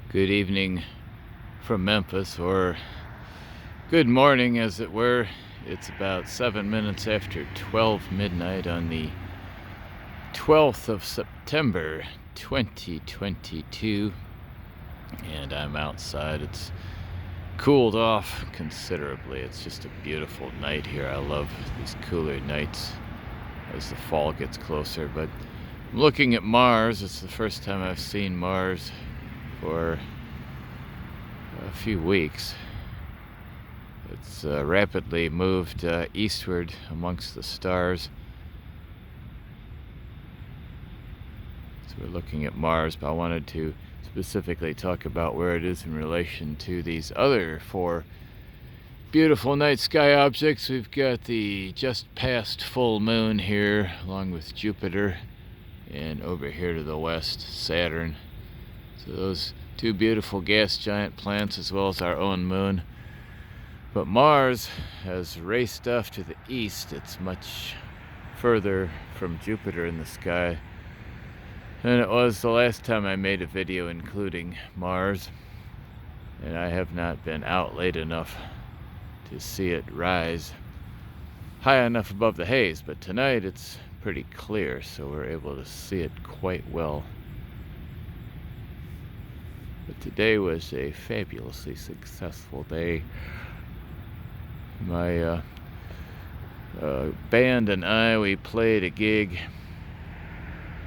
Good evening from Memphis, or good morning as it were. It's about 7 minutes after 12 midnight on the 12th of September 2022, and I'm outside. It's cooled off considerably. It's just a beautiful night here. I love these cooler nights as the fall gets closer, but I'm looking at Mars. It's the first time I've seen Mars for a few weeks. It's rapidly moved eastward amongst the stars. So we're looking at Mars, but I wanted to specifically talk about where it is in relation to these other four beautiful night sky objects. We've got the just past full moon here, along with Jupiter, and over here to the west, Saturn. So those two beautiful gas giant planets, as well as our own moon. But Mars has raced off to the east. It's much further from Jupiter in the sky than it was the last time I made a video including Mars, and I have not been out late enough to see it rise high enough above the haze. But tonight it's pretty clear, so we're able to see it quite well. But today was a fabulously successful day. My band and I, we played a gig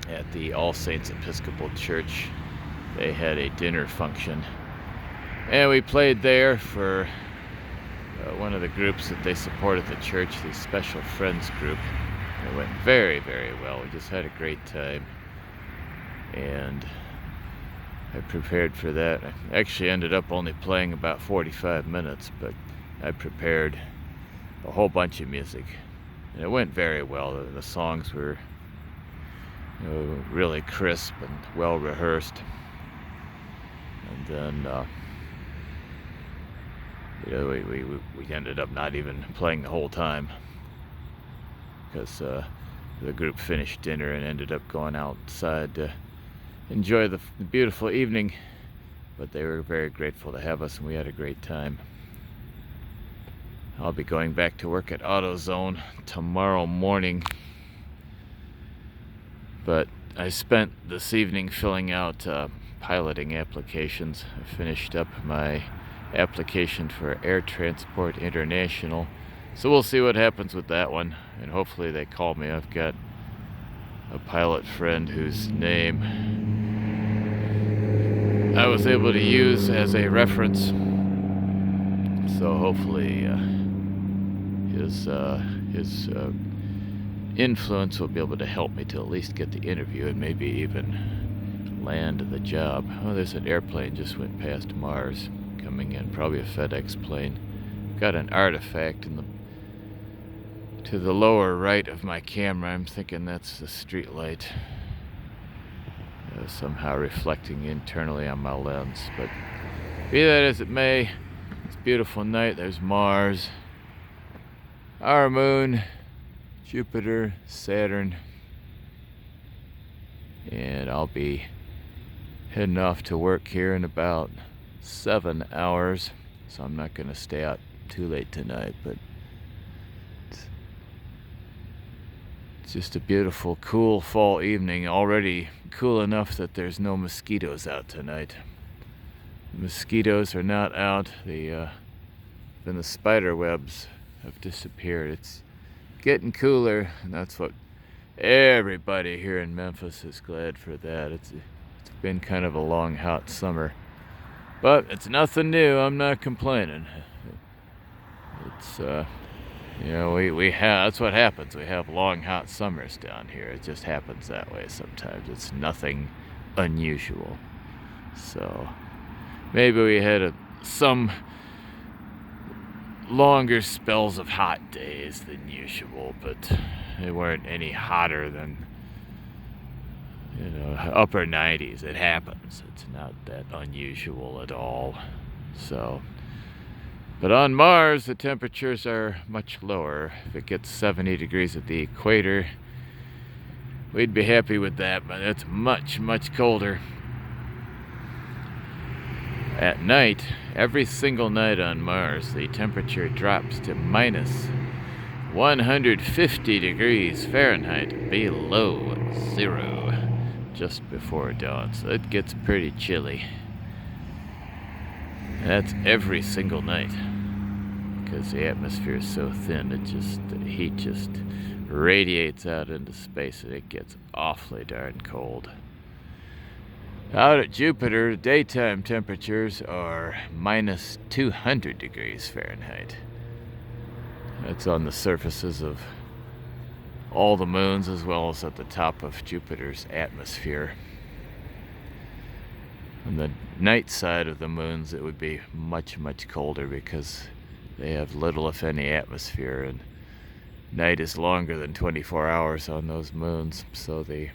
at the All Saints Episcopal Church. They had a dinner function, and we played there for one of the groups that they support at the church, the Special Friends group. It went very, very well. We just had a great time, and I prepared for that. I actually ended up only playing about 45 minutes, but I prepared a whole bunch of music, and it went very well. The songs were really crisp and well rehearsed. And then we ended up not even playing the whole time, because the group finished dinner and ended up going outside to enjoy the beautiful evening. But they were very grateful to have us, and we had a great time. I'll be going back to work at AutoZone tomorrow morning, but I spent this evening filling out piloting applications. I finished up my application for Air Transport International, so we'll see what happens with that one, and hopefully they call me. I've got a pilot friend whose name I was able to use as a reference, so hopefully his influence will be able to help me to at least get the interview and maybe even land the job. Oh, there's an airplane just went past Mars coming in, probably a FedEx plane. Got an artifact to the lower right of my camera. I'm thinking that's the street light somehow reflecting internally on my lens. But be that as it may, it's a beautiful night. There's Mars, our moon, Jupiter, Saturn, and I'll be heading off to work here in about 7 hours, so I'm not going to stay out too late tonight. But it's just a beautiful, cool fall evening. Already cool enough that there's no mosquitoes out tonight. The mosquitoes are not out. Then the spider webs have disappeared. It's getting cooler, and that's what everybody here in Memphis is glad for. That it's been kind of a long, hot summer, but it's nothing new. I'm not complaining. It's we have, that's what happens. We have long, hot summers down here. It just happens that way sometimes. It's nothing unusual. So maybe we had some longer spells of hot days than usual, but they weren't any hotter than upper 90s. It happens. It's not that unusual at all. So, but on Mars the temperatures are much lower. If it gets 70 degrees at the equator, we'd be happy with that, but it's much, much colder. At night, every single night on Mars, the temperature drops to minus 150 degrees Fahrenheit below zero just before dawn. So it gets pretty chilly. That's every single night, because the atmosphere is so thin, the heat just radiates out into space and it gets awfully darn cold. Out at Jupiter, daytime temperatures are minus 200 degrees Fahrenheit. That's on the surfaces of all the moons as well as at the top of Jupiter's atmosphere. On the night side of the moons, it would be much, much colder because they have little, if any, atmosphere, and night is longer than 24 hours on those moons, so the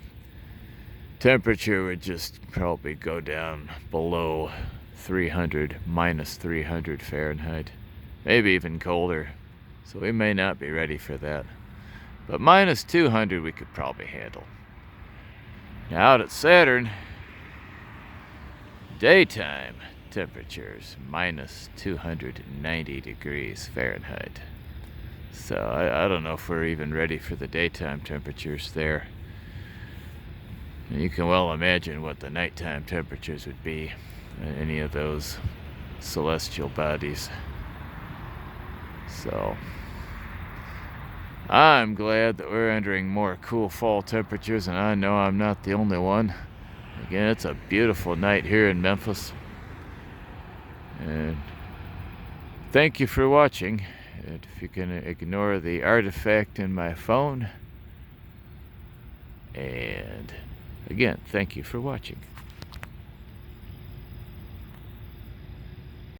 temperature would just probably go down below 300, minus 300 Fahrenheit, maybe even colder, so we may not be ready for that. But minus 200 we could probably handle. Now out at Saturn, daytime temperatures minus 290 degrees Fahrenheit. So I don't know if we're even ready for the daytime temperatures there. And you can well imagine what the nighttime temperatures would be in any of those celestial bodies. So I'm glad that we're entering more cool fall temperatures, and I know I'm not the only one. Again, it's a beautiful night here in Memphis. And thank you for watching. And if you can ignore the artifact in my phone. And again, thank you for watching.